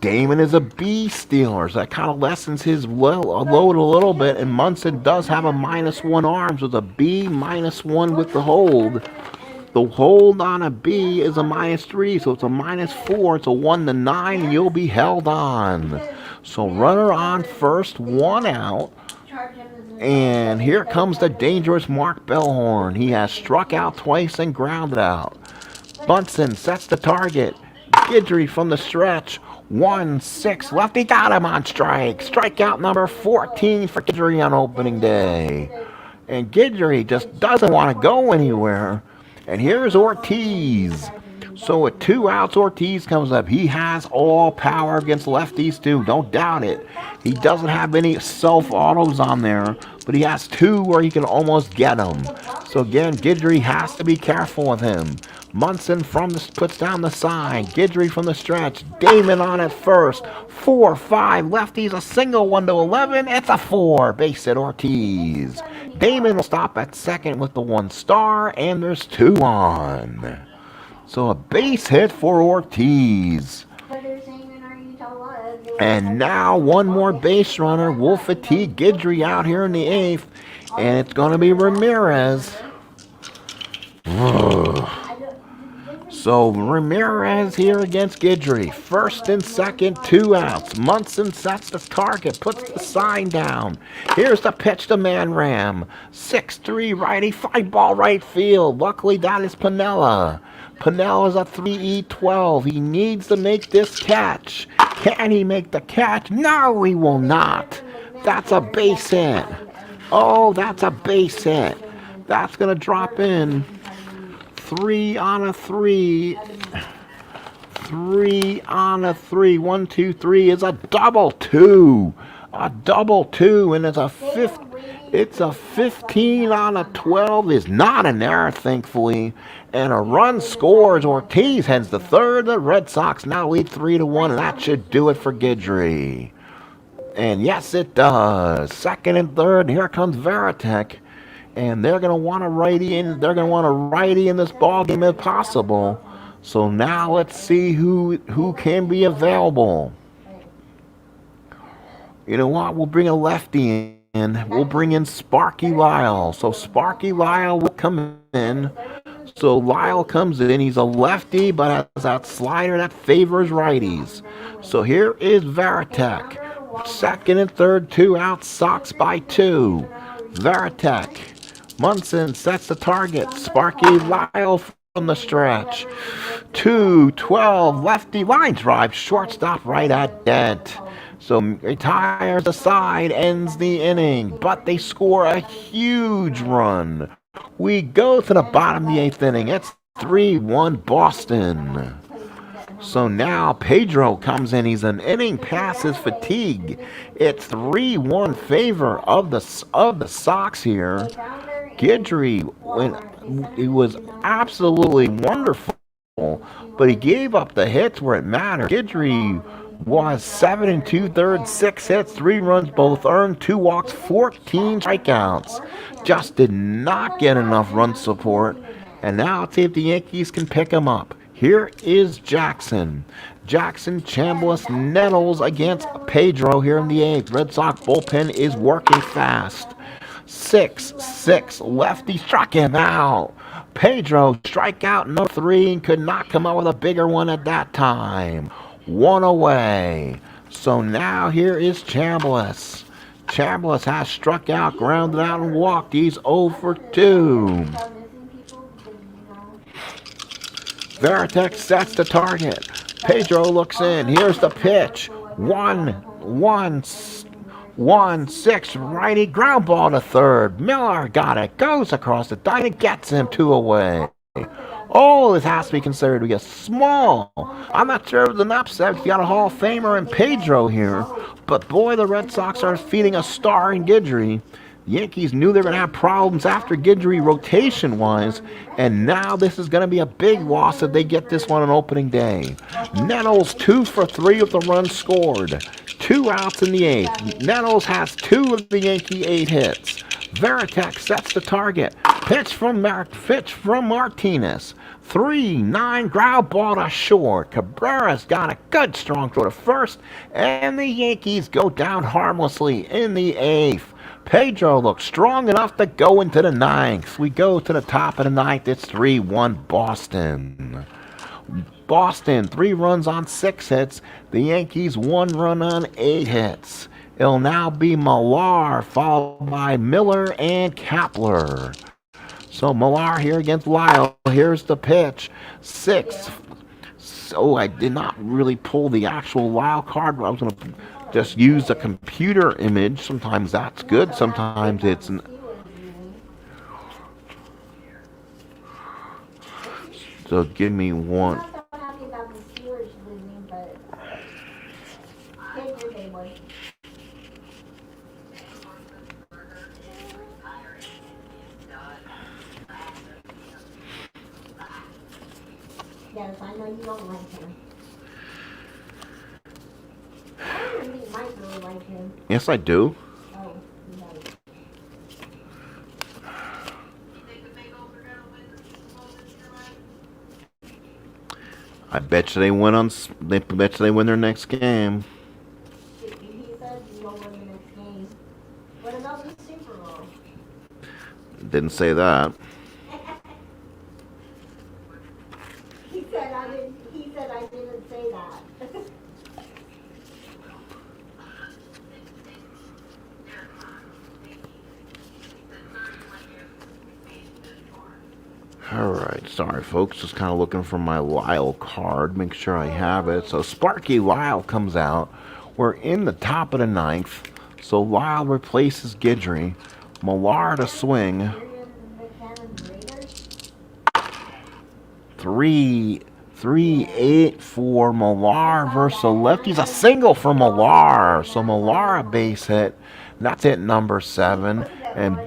Damon is a B stealer, so that kind of lessens his load a little bit, and Munson does have a -1 arms with a B -1 with the hold. The hold on a B is a -3, so it's a -4. It's a 1 to 9, and you'll be held on. So runner on first, 1 out. And here comes the dangerous Mark Bellhorn. He has struck out twice and grounded out. Munson sets the target. Guidry from the stretch. 1-6 left. He got him on strike. Strikeout number 14 for Guidry on opening day. And Guidry just doesn't want to go anywhere. And here's Ortiz. So with 2 outs, Ortiz comes up. He has all power against lefties too. Don't doubt it. He doesn't have any self-autos on there, but he has 2 where he can almost get them. So again, Guidry has to be careful with him. Munson puts down the side. Guidry from the stretch. Damon on at first. 4-5 lefties. A single 1-11. It's a 4. Base hit Ortiz. Damon will stop at second with the 1 star, and there's 2 on. So a base hit for Ortiz. And now one more base runner will fatigue Guidry out here in the 8th. And it's going to be Ramirez. So Ramirez here against Guidry. First and second, 2 outs. Munson sets the target, puts the sign down. Here's the pitch to Manram. 6-3 righty, fly ball right field. Luckily that is Piniella. Pinella's a 3-12. He needs to make this catch. Can he make the catch? No, he will not. That's a base hit. Oh, that's a base hit. That's going to drop in. 3 on a 3. 3 on a 3. 1, 2, 3 is a double 2. A double 2, and it's a 15 on a 12. Is not an error, thankfully. And a run scores. Ortiz heads to third. The Red Sox now lead 3-1. That should do it for Guidry. And yes, it does. Second and third. Here comes Veratech. And they're going to want a righty in. They're going to want a righty in this ball game if possible. So now let's see who can be available. You know what? We'll bring a lefty in. We'll bring in Sparky Lyle. So Sparky Lyle will come in. So Lyle comes in. He's a lefty, but has that slider that favors righties. So here is Veratech. Second and third, 2 outs. Sox by 2. Veratech. Munson sets the target. Sparky Lyle from the stretch. 2-12 lefty line drive. Shortstop right at dead. So retires the side, ends the inning. But they score a huge run. We go to the bottom of the 8th inning. It's 3-1 Boston. So now Pedro comes in. He's an inning past his fatigue. It's 3-1 favor of the Sox here. Guidry, he was absolutely wonderful, but he gave up the hits where it mattered. Guidry was 7 2/3, 6 hits, 3 runs, both earned, 2 walks, 14 strikeouts. Just did not get enough run support. And now let's see if the Yankees can pick him up. Here is Jackson. Jackson, Chambliss, Nettles against Pedro here in the 8th. Red Sox bullpen is working fast. 6-6 lefty struck him out. Pedro strikeout number 3 and could not come up with a bigger one at that time. 1 away. So now here is Chambliss. Chambliss has struck out, grounded out, and walked. He's 0 for 2. Veratech sets the target. Pedro looks in. Here's the pitch. 1-6 righty ground ball to third. Millar got it. Goes across the diamond and gets him 2 away. Oh, this has to be considered to be a small. I'm not sure it was an upset. You got a Hall of Famer in Pedro here. But boy, the Red Sox are feeding a star in Guidry. The Yankees knew they were going to have problems after Guidry rotation-wise, and now this is going to be a big loss if they get this one on opening day. Nettles 2 for 3 with the run scored. 2 outs in the 8th. Nettles has 2 of the Yankee 8 hits. Veratech sets the target. Pitch from Martinez. 3-9 ground ball to short. Cabrera's got a good strong throw to first, and the Yankees go down harmlessly in the 8th. Pedro looks strong enough to go into the 9th. We go to the top of the 9th. It's 3-1 Boston. Boston, 3 runs on 6 hits. The Yankees, 1 run on 8 hits. It'll now be Millar, followed by Millar and Kapler. So Millar here against Lyle. Here's the pitch. 6. So I did not really pull the actual Lyle card, but I was going to just use the computer image. Sometimes that's good. Sometimes it's... So give me I'm one. not so happy about the Steelers losing, but take your day, boy. Yes, I know you don't like him. I don't even think Mike really likes him. Yes, I do. Oh, he does. I bet you they win on. They bet you they win their next game. He said you don't win the next game. What about the Super Bowl? Didn't say that. He said I didn't. He said I didn't say that. Alright, sorry folks, just kind of looking for my Lyle card, make sure I have it. So Sparky Lyle comes out. We're in the top of the ninth. So Lyle replaces Guidry. Millar to swing. 3-8 for Millar versus the lefties. A single for Millar. So Millar a base hit. That's hit number 7. And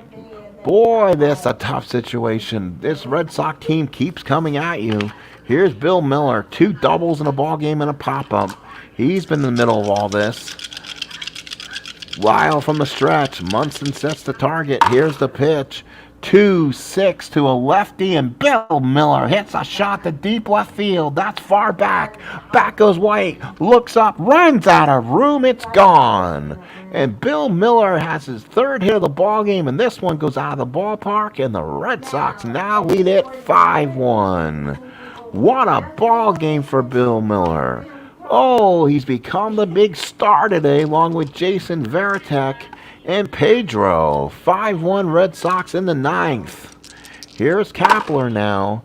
boy, that's a tough situation. This Red Sox team keeps coming at you. Here's Bill Millar. 2 doubles in a ball game and a pop-up. He's been in the middle of all this. Lyle from the stretch. Munson sets the target. Here's the pitch. 2-6 to a lefty, and Bill Millar hits a shot to deep left field. That's far back. Back goes White. Looks up, runs out of room. It's gone. And Bill Millar has his 3rd hit of the ball game, and this one goes out of the ballpark, and the Red Sox now lead it 5-1. What a ball game for Bill Millar. Oh, he's become the big star today, along with Jason Veratech and Pedro. 5-1 Red Sox in the 9th. Here's Kapler now.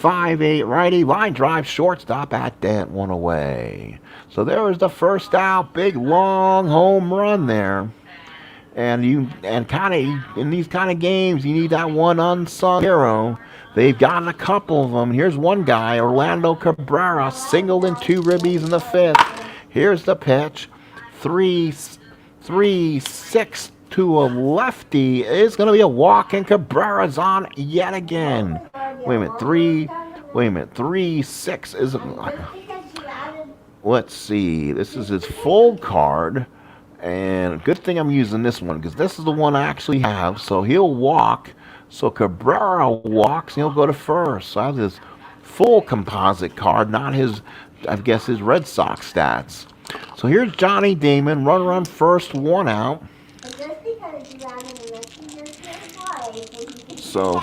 5-8 righty. Line drive shortstop at Dent. 1 away. So there was the first out. Big long home run there. And kind of in these kind of games, you need that one unsung hero. They've gotten a couple of them. Here's one guy, Orlando Cabrera, singled in 2 ribbies in the 5th. Here's the pitch. 3-6 to a lefty is going to be a walk, and Cabrera's on yet again. Wait a minute, 3-6 is. Let's see. This is his full card, and good thing I'm using this one because this is the one I actually have. So he'll walk. So Cabrera walks, and he'll go to first. So I have this full composite card, not his, I guess, his Red Sox stats. So here's Johnny Damon, runner on first, 1 out. So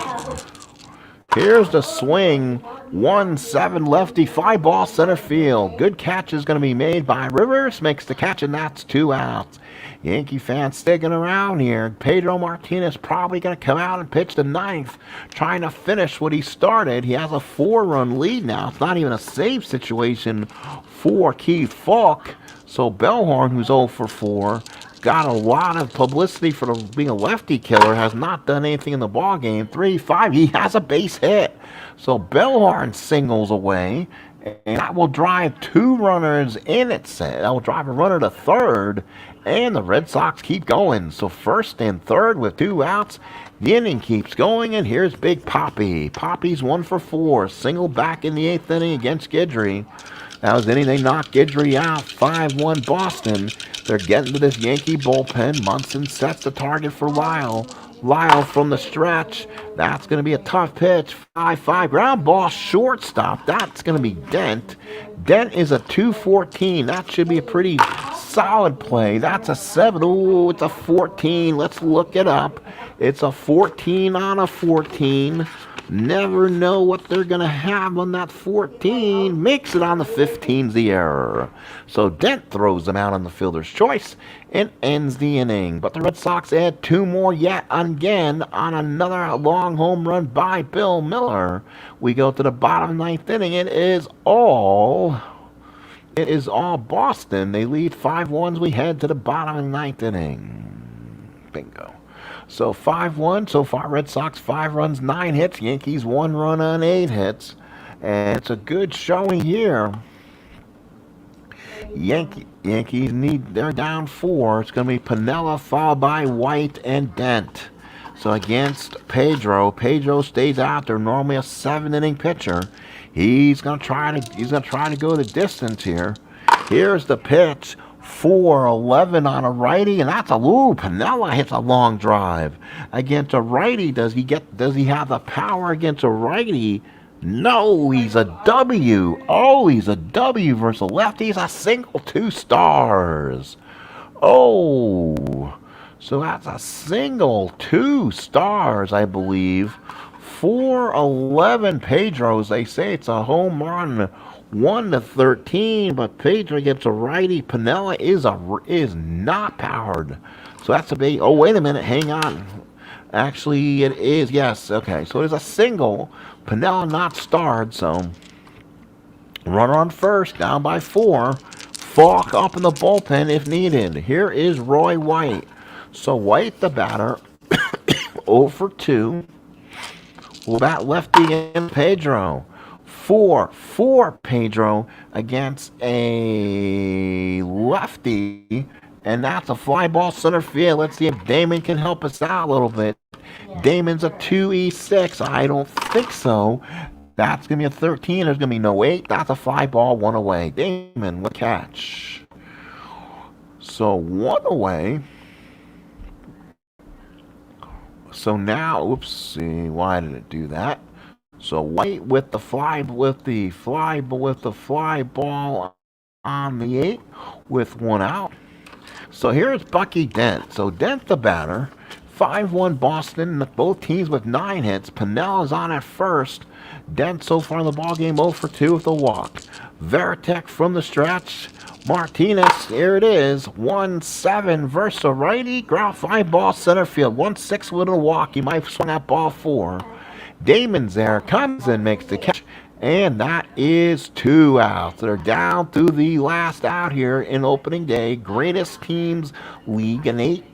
here's the swing, 1-7 lefty, 5 ball center field. Good catch is going to be made by Rivers, makes the catch, and that's 2 outs. Yankee fans sticking around here. Pedro Martinez probably going to come out and pitch the 9th, trying to finish what he started. He has a 4-run lead now. It's not even a save situation for Keith Falk. So Bellhorn, who's 0 for 4, got a lot of publicity for being a lefty killer, has not done anything in the ball game. 3-5, he has a base hit. So Bellhorn singles away, and that will drive 2 runners in it. That will drive a runner to third, and the Red Sox keep going. So first and third with 2 outs. The inning keeps going, and here's Big Poppy. Poppy's 1 for 4, single back in the 8th inning against Guidry. That was the inning they knocked Guidry out, 5-1 Boston. They're getting to this Yankee bullpen. Munson sets the target for Lyle. Lyle from the stretch. That's going to be a tough pitch. 5-5 ground ball shortstop. That's going to be Dent. Dent is a 2-14. That should be a pretty solid play. That's a 7. Ooh, it's a 14. Let's look it up. It's a 14 on a 14. Never know what they're going to have on that 14. Makes it on the 15's the error. So Dent throws them out on the fielder's choice and ends the inning. But the Red Sox add 2 more yet again on another long home run by Bill Millar. We go to the bottom of the 9th inning. It is all Boston. They lead 5-1 as we head to the bottom of the 9th inning. Bingo. So 5-1 so far. Red Sox 5 runs, 9 hits. Yankees 1 run on 8 hits. And it's a good showing here. Yankees they're down 4. It's going to be Piniella followed by White and Dent. So against Pedro, Pedro stays out there. Normally a 7-inning pitcher. He's going to try to go the distance here. Here's the pitch. 4-11 on a righty, and that's Piniella hits a long drive. Against a righty, does he have the power against a righty? No, he's a W. Oh, he's a W versus a lefty. He's a single, 2 stars. Oh, so that's a single, 2 stars, I believe. 4-11 Pedro's. They say it's a home run, 1-13, but Pedro gets a righty. Piniella is not powered. So that's a big. Oh, wait a minute. Hang on. Actually, it is. Yes. Okay. So it is a single. Piniella not starred. So runner on first, down by 4. Falk up in the bullpen if needed. Here is Roy White. So White, the batter, 0 for 2. Well, that lefty in Pedro. 4 Pedro against a lefty. And that's a fly ball center field. Let's see if Damon can help us out a little bit. Yeah. Damon's a 2E6. I don't think so. That's going to be a 13. There's going to be no 8. That's a fly ball, 1 away. Damon, what catch? So 1 away. So now, oopsie, why did it do that? So White with the fly ball on the 8 with 1 out. So here's Bucky Dent. So Dent the batter. 5-1 Boston. Both teams with 9 hits. Piniella's on at first. Dent so far in the ballgame 0 for 2 with a walk. Veratech from the stretch. Martinez, here it is. 1-7 versus a righty. Ground fly ball center field. 1-6 with a walk. He might swing that ball 4. Damon's there. Comes in, makes the catch. And that is 2 outs. They're down to the last out here in opening day. Greatest teams league, and 8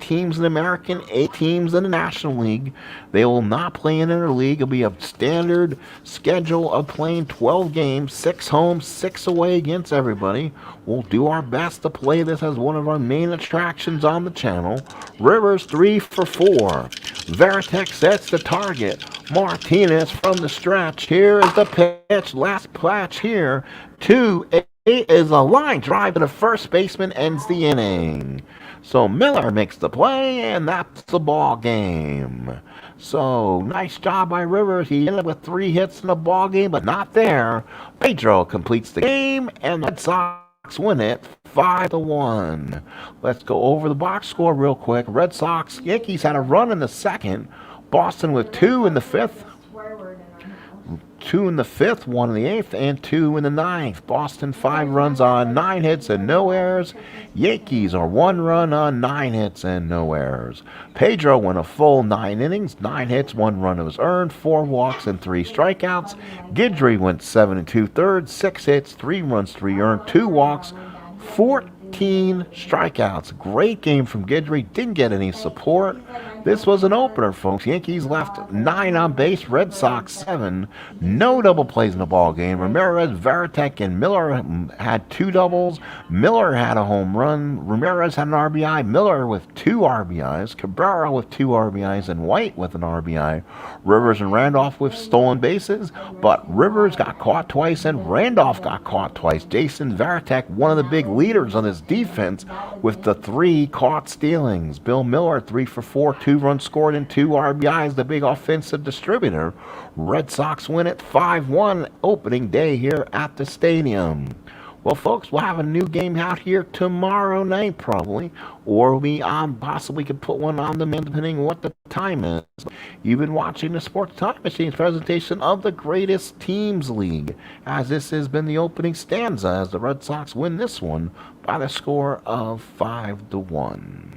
teams in the American, 8 teams in the National League. They will not play in interleague. It'll be a standard schedule of playing 12 games, 6 home, 6 away against everybody. We'll do our best to play this as one of our main attractions on the channel. Rivers 3 for 4. Veratech sets the target. Martinez from the stretch. Here is the pitch. Last patch here. 2-8 is a line drive to the first baseman, ends the inning. So Millar makes the play, and that's the ball game. So nice job by Rivers. He ended up with 3 hits in the ball game, but not there. Pedro completes the game, and the Red Sox win it 5-1. Let's go over the box score real quick. Red Sox, Yankees had a run in the second. Boston with 2 in the 5th. 2 in the 5th, 1 in the 8th, and 2 in the 9th. Boston 5 runs on 9 hits and no errors. Yankees are 1 run on 9 hits and no errors. Pedro went a full 9 innings, 9 hits, 1 run was earned, 4 walks and 3 strikeouts. Guidry went 7 2/3, 6 hits, 3 runs, 3 earned, 2 walks, 14 strikeouts. Great game from Guidry. Didn't get any support. This was an opener, folks. Yankees left 9 on base, Red Sox 7. No double plays in the ball game. Ramirez, Veratech, and Millar had 2 doubles. Millar had a home run. Ramirez had an RBI. Millar with 2 RBIs. Cabrera with 2 RBIs, and White with an RBI. Rivers and Randolph with stolen bases, but Rivers got caught twice and Randolph got caught twice. Jason Veratech, one of the big leaders on this defense, with the 3 caught stealings. Bill Millar, 3 for 4, 2 runs scored and 2 RBIs, the big offensive distributor. Red Sox win it 5-1 opening day here at the stadium. Well, folks, we'll have a new game out here tomorrow night probably, or we possibly could put one on demand depending on what the time is. You've been watching the Sports Time Machine's presentation of the Greatest Teams League, as this has been the opening stanza as the Red Sox win this one by the score of 5-1.